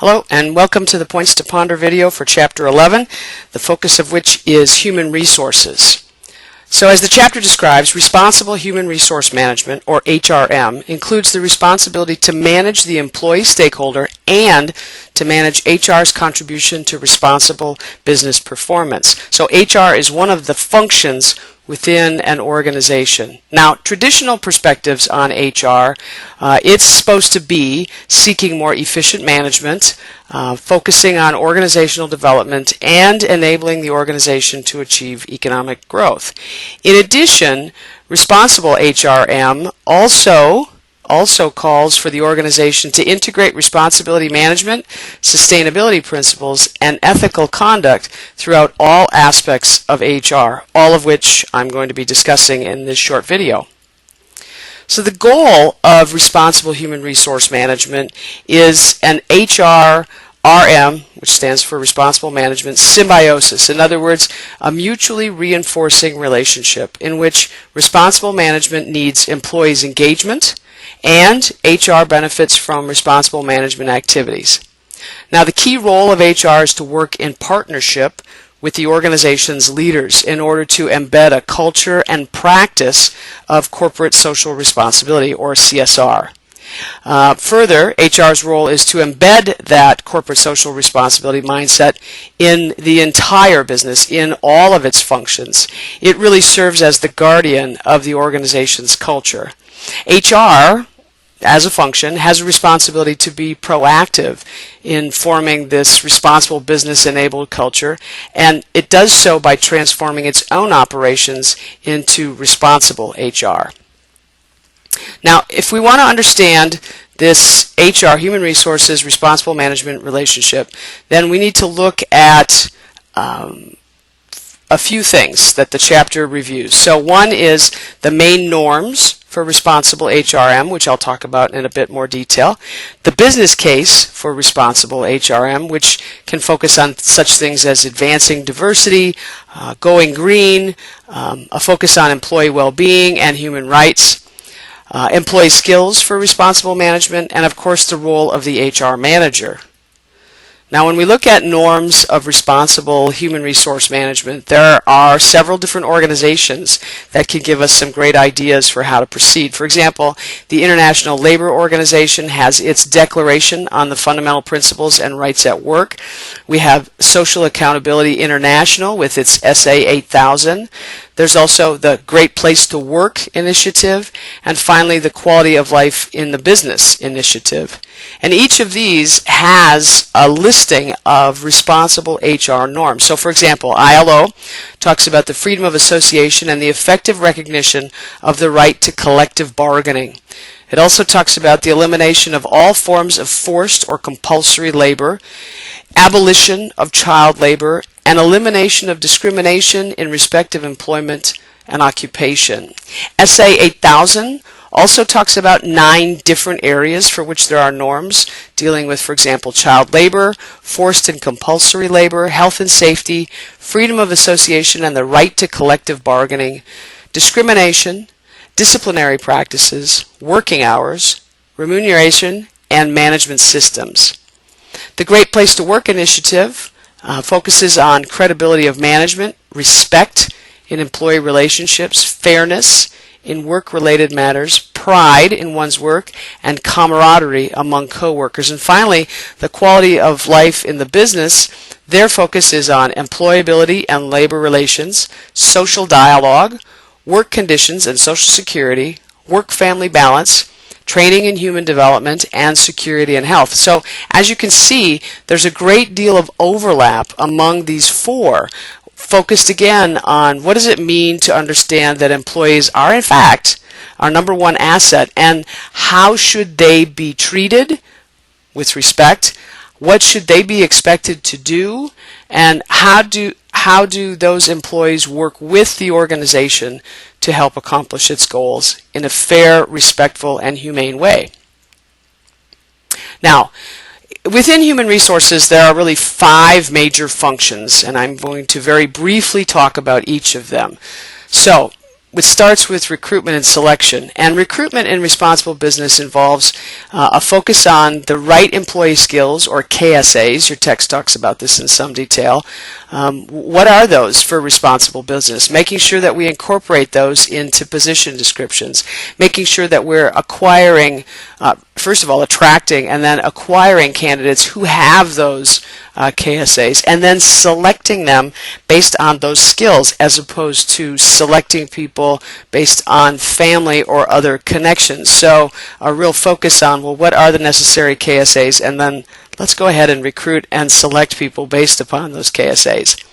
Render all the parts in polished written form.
Hello and welcome to the Points to Ponder video for Chapter 11, the focus of which is human resources. So as the chapter describes, responsible human resource management, or HRM, includes the responsibility to manage the employee stakeholder and to manage HR's contribution to responsible business performance. So HR is one of the functions within an organization. Now, traditional perspectives on HR, it's supposed to be seeking more efficient management, focusing on organizational development, and enabling the organization to achieve economic growth. In addition, responsible HRM also calls for the organization to integrate responsibility management, sustainability principles, and ethical conduct throughout all aspects of HR, all of which I'm going to be discussing in this short video. So the goal of responsible human resource management is an HRM, which stands for Responsible Management Symbiosis. In other words, a mutually reinforcing relationship in which responsible management needs employees' engagement and HR benefits from responsible management activities. Now, the key role of HR is to work in partnership with the organization's leaders in order to embed a culture and practice of corporate social responsibility, or CSR. Further, HR's role is to embed that corporate social responsibility mindset in the entire business, in all of its functions. It really serves as the guardian of the organization's culture. HR, as a function, has a responsibility to be proactive in forming this responsible business-enabled culture, and it does so by transforming its own operations into responsible HR. Now, if we want to understand this HR, human resources, responsible management relationship, then we need to look at a few things that the chapter reviews. So one is the main norms for responsible HRM, which I'll talk about in a bit more detail. The business case for responsible HRM, which can focus on such things as advancing diversity, going green, a focus on employee well-being and human rights, employee skills for responsible management, and of course the role of the HR manager. Now, when we look at norms of responsible human resource management, there are several different organizations that can give us some great ideas for how to proceed. For example, the International Labor Organization has its Declaration on the Fundamental Principles and Rights at Work. We have Social Accountability International with its SA 8000. There's also the Great Place to Work initiative, and finally the Quality of Life in the Business initiative. And each of these has a listing of responsible HR norms. So for example, ILO talks about the freedom of association and the effective recognition of the right to collective bargaining. It also talks about the elimination of all forms of forced or compulsory labor, abolition of child labor, and elimination of discrimination in respect of employment and occupation. SA 8000 also talks about 9 different areas for which there are norms, dealing with, for example, child labor, forced and compulsory labor, health and safety, freedom of association and the right to collective bargaining, discrimination, disciplinary practices, working hours, remuneration, and management systems. The Great Place to Work initiative focuses on credibility of management, respect in employee relationships, fairness in work-related matters, pride in one's work, and camaraderie among coworkers. And finally, the quality of life in the business, their focus is on employability and labor relations, social dialogue, work conditions and social security, work-family balance, training and human development, and security and health. So as you can see, there's a great deal of overlap among these 4, focused again on what does it mean to understand that employees are in fact our number one asset, and how should they be treated with respect, what should they be expected to do, and how do those employees work with the organization to help accomplish its goals in a fair, respectful, and humane way. Now, within human resources, there are really 5 major functions, and I'm going to very briefly talk about each of them. So, which starts with recruitment and selection. And recruitment in responsible business involves a focus on the right employee skills, or KSAs. Your text talks about this in some detail. What are those for responsible business? Making sure that we incorporate those into position descriptions. Making sure that we're acquiring, first of all, attracting and then acquiring candidates who have those KSAs, and then selecting them based on those skills, as opposed to selecting people based on family or other connections. So a real focus on, well, what are the necessary KSAs, and then let's go ahead and recruit and select people based upon those KSAs.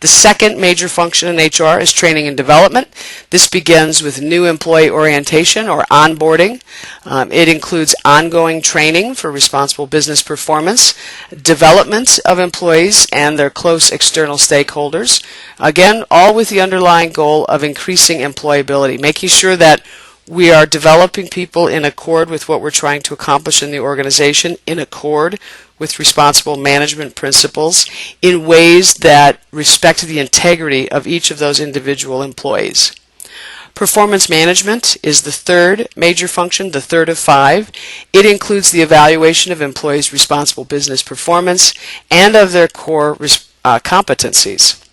The second major function in HR is training and development. This begins with new employee orientation, or onboarding. It includes ongoing training for responsible business performance, development of employees and their close external stakeholders. Again, all with the underlying goal of increasing employability, making sure that we are developing people in accord with what we're trying to accomplish in the organization, in accord with responsible management principles, in ways that respect the integrity of each of those individual employees. Performance management is the third major function, the third of 5. It includes the evaluation of employees' responsible business performance and of their core competencies.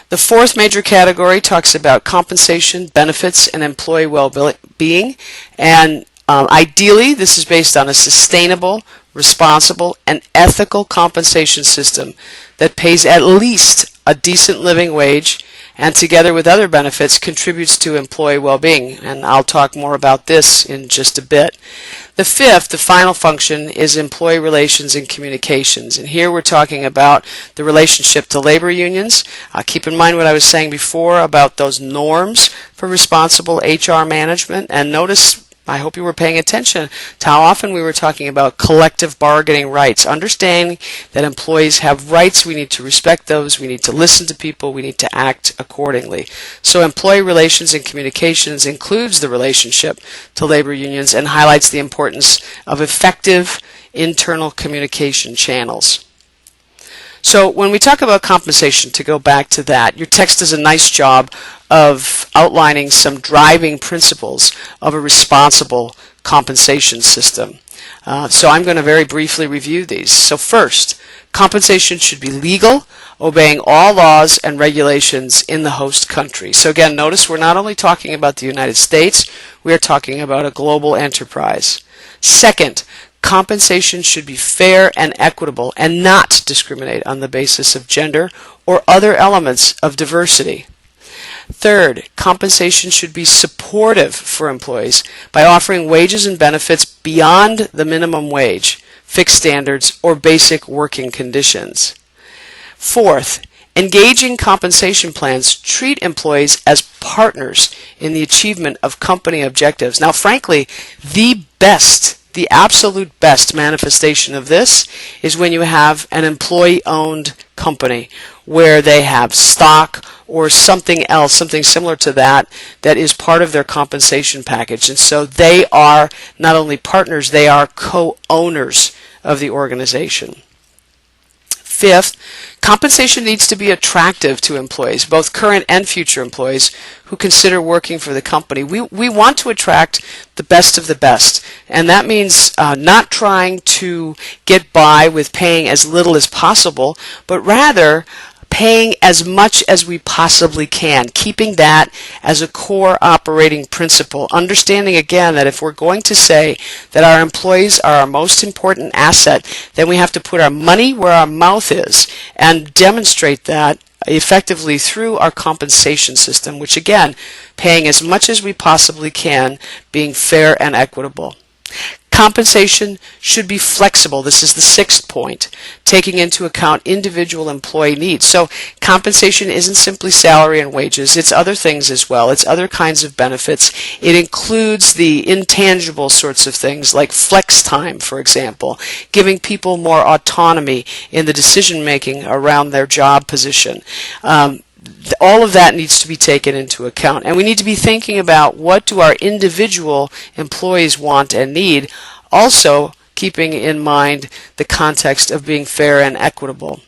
The fourth major category talks about compensation, benefits, and employee well-being. And ideally, this is based on a sustainable, responsible, and ethical compensation system that pays at least a decent living wage, and together with other benefits contributes to employee well-being. And I'll talk more about this in just a bit. The fifth, the final function, is employee relations and communications. And here we're talking about the relationship to labor unions. Keep in mind what I was saying before about those norms for responsible HR management. And notice, I hope you were paying attention to how often we were talking about collective bargaining rights. Understanding that employees have rights, we need to respect those, we need to listen to people, we need to act accordingly. So employee relations and communications includes the relationship to labor unions and highlights the importance of effective internal communication channels. So when we talk about compensation, to go back to that, your text does a nice job of outlining some driving principles of a responsible compensation system. So I'm going to very briefly review these. So first, compensation should be legal, obeying all laws and regulations in the host country. So again, notice we're not only talking about the United States, we are talking about a global enterprise. Second, compensation should be fair and equitable and not discriminate on the basis of gender or other elements of diversity. Third, compensation should be supportive for employees by offering wages and benefits beyond the minimum wage, fixed standards, or basic working conditions. Fourth, engaging compensation plans treat employees as partners in the achievement of company objectives. Now, frankly, the absolute best manifestation of this is when you have an employee-owned company where they have stock or something else, something similar to that, that is part of their compensation package. And so they are not only partners, they are co-owners of the organization. Fifth, compensation needs to be attractive to employees, both current and future employees who consider working for the company. We want to attract the best of the best, and that means not trying to get by with paying as little as possible, but rather paying as much as we possibly can, keeping that as a core operating principle, understanding again that if we're going to say that our employees are our most important asset, then we have to put our money where our mouth is and demonstrate that effectively through our compensation system, which again, paying as much as we possibly can, being fair and equitable. Compensation should be flexible. This is the sixth point, taking into account individual employee needs. So compensation isn't simply salary and wages, it's other things as well. It's other kinds of benefits. It includes the intangible sorts of things like flex time, for example, giving people more autonomy in the decision making around their job position. All of that needs to be taken into account, and we need to be thinking about what do our individual employees want and need, also keeping in mind the context of being fair and equitable.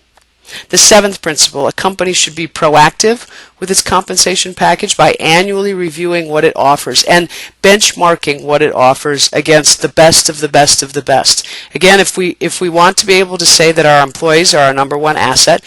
The seventh principle, a company should be proactive with its compensation package by annually reviewing what it offers and benchmarking what it offers against the best of the best of the best. Again, if we want to be able to say that our employees are our number one asset,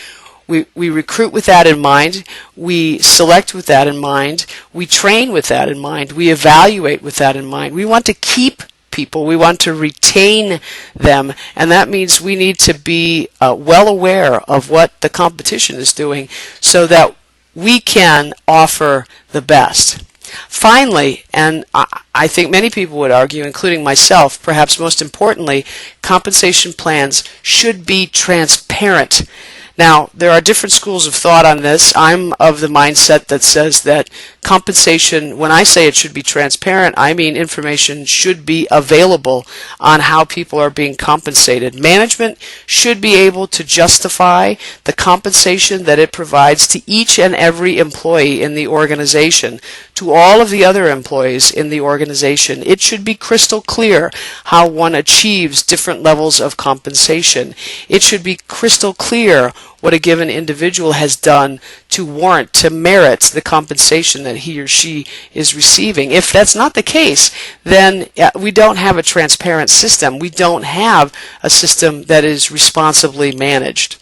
we recruit with that in mind, we select with that in mind, we train with that in mind, we evaluate with that in mind. We want to keep people, we want to retain them, and that means we need to be well aware of what the competition is doing so that we can offer the best. Finally, and I think many people would argue, including myself, perhaps most importantly, compensation plans should be transparent. Now, there are different schools of thought on this. I'm of the mindset that says that compensation, when I say it should be transparent, I mean information should be available on how people are being compensated. Management should be able to justify the compensation that it provides to each and every employee in the organization, to all of the other employees in the organization. It should be crystal clear how one achieves different levels of compensation. It should be crystal clear what a given individual has done to warrant, to merit the compensation that he or she is receiving. If that's not the case, then we don't have a transparent system. We don't have a system that is responsibly managed.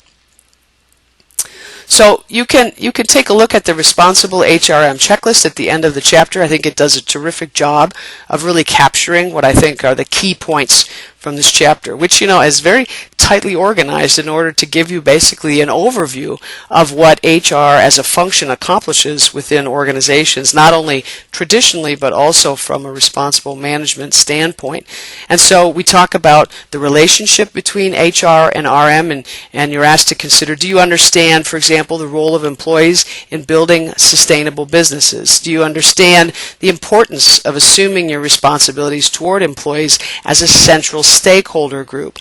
So you can take a look at the Responsible HRM checklist at the end of the chapter. I think it does a terrific job of really capturing what I think are the key points from this chapter, which, is very tightly organized in order to give you basically an overview of what HR as a function accomplishes within organizations, not only traditionally but also from a responsible management standpoint. And so we talk about the relationship between HR and RM, and you're asked to consider, do you understand, for example, the role of employees in building sustainable businesses? Do you understand the importance of assuming your responsibilities toward employees as a central stakeholder group?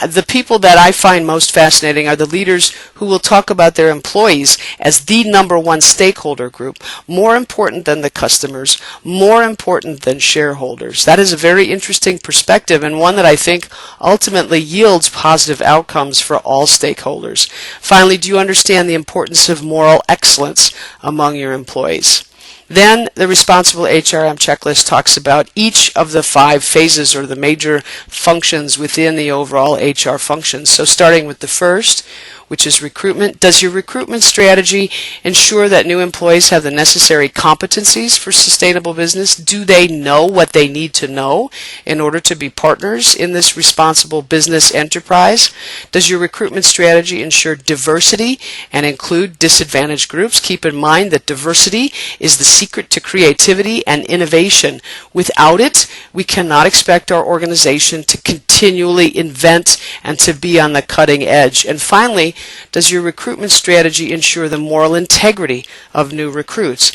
The people that I find most fascinating are the leaders who will talk about their employees as the number one stakeholder group, more important than the customers, more important than shareholders. That is a very interesting perspective, and one that I think ultimately yields positive outcomes for all stakeholders. Finally, do you understand the importance of moral excellence among your employees? Then the Responsible HRM checklist talks about each of the 5 phases or the major functions within the overall HR functions. So starting with the first, which is recruitment. Does your recruitment strategy ensure that new employees have the necessary competencies for sustainable business? Do they know what they need to know in order to be partners in this responsible business enterprise? Does your recruitment strategy ensure diversity and include disadvantaged groups? Keep in mind that diversity is the secret to creativity and innovation. Without it, we cannot expect our organization to continually invent and to be on the cutting edge. And finally, does your recruitment strategy ensure the moral integrity of new recruits?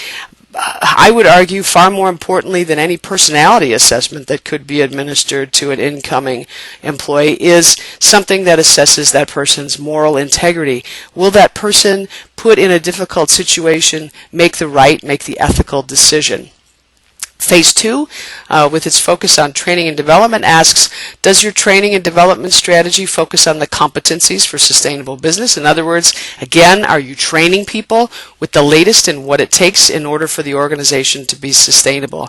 I would argue far more importantly than any personality assessment that could be administered to an incoming employee is something that assesses that person's moral integrity. Will that person, put in a difficult situation, make the ethical decision? Phase 2, with its focus on training and development, asks, does your training and development strategy focus on the competencies for sustainable business? In other words, again, are you training people with the latest in what it takes in order for the organization to be sustainable?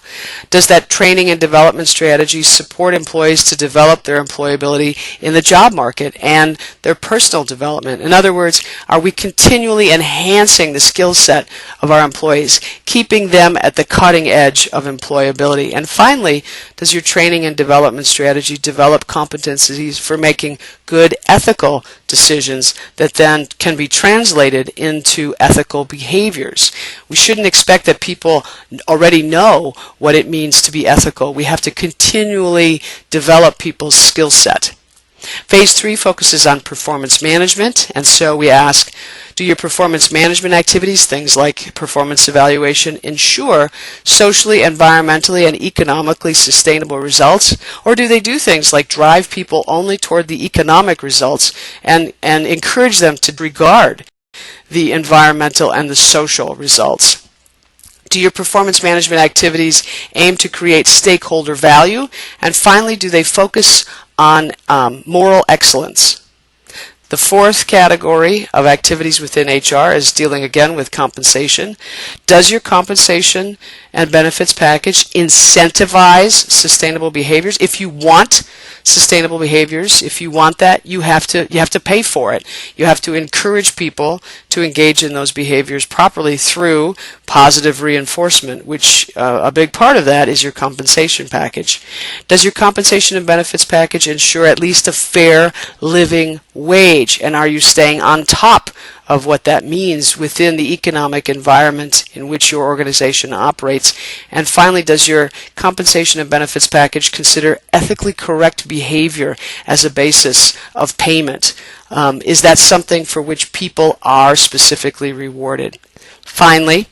Does that training and development strategy support employees to develop their employability in the job market and their personal development? In other words, are we continually enhancing the skill set of our employees, keeping them at the cutting edge of employability? And finally, does your training and development strategy develop competencies for making good ethical decisions that then can be translated into ethical behaviors? We shouldn't expect that people already know what it means to be ethical. We have to continually develop people's skill set. Phase 3 focuses on performance management, and so we ask, do your performance management activities, things like performance evaluation, ensure socially, environmentally, and economically sustainable results? Or do they do things like drive people only toward the economic results and encourage them to regard the environmental and the social results? Do your performance management activities aim to create stakeholder value? And finally, do they focus on moral excellence? The fourth category of activities within HR is dealing again with compensation. Does your compensation and benefits package incentivize sustainable behaviors? If you want sustainable behaviors, if you want that, you have to pay for it. You have to encourage people to engage in those behaviors properly through positive reinforcement, which a big part of that is your compensation package. Does your compensation and benefits package ensure at least a fair living wage? And are you staying on top of what that means within the economic environment in which your organization operates? And finally, does your compensation and benefits package consider ethically correct behavior as a basis of payment? Is that something for which people are specifically rewarded? Finally,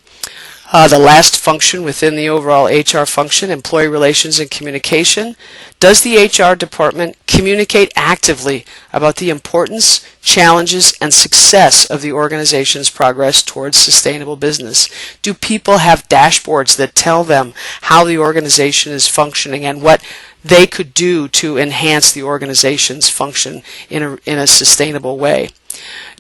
the last function within the overall HR function, employee relations and communication. Does the HR department communicate actively about the importance, challenges, and success of the organization's progress towards sustainable business? Do people have dashboards that tell them how the organization is functioning and what they could do to enhance the organization's function in a sustainable way?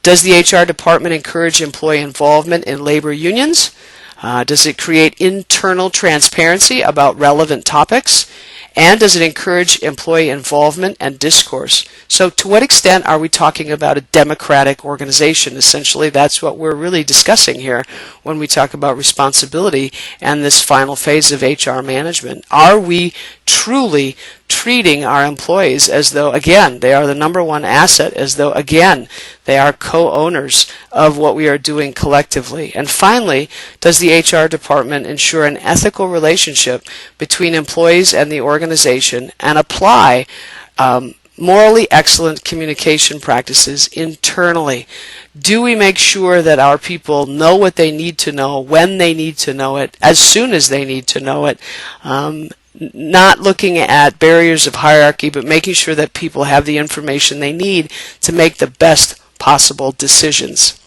Does the HR department encourage employee involvement in labor unions? Does it create internal transparency about relevant topics? And does it encourage employee involvement and discourse? So to what extent are we talking about a democratic organization? Essentially, that's what we're really discussing here when we talk about responsibility and this final phase of HR management. Are we truly treating our employees as though, again, they are the number one asset, as though, again, they are co-owners of what we are doing collectively? And finally, does the HR department ensure an ethical relationship between employees and the organization and apply morally excellent communication practices internally? Do we make sure that our people know what they need to know, when they need to know it, as soon as they need to know it? Not looking at barriers of hierarchy, but making sure that people have the information they need to make the best possible decisions.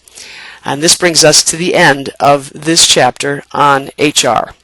And this brings us to the end of this chapter on HR.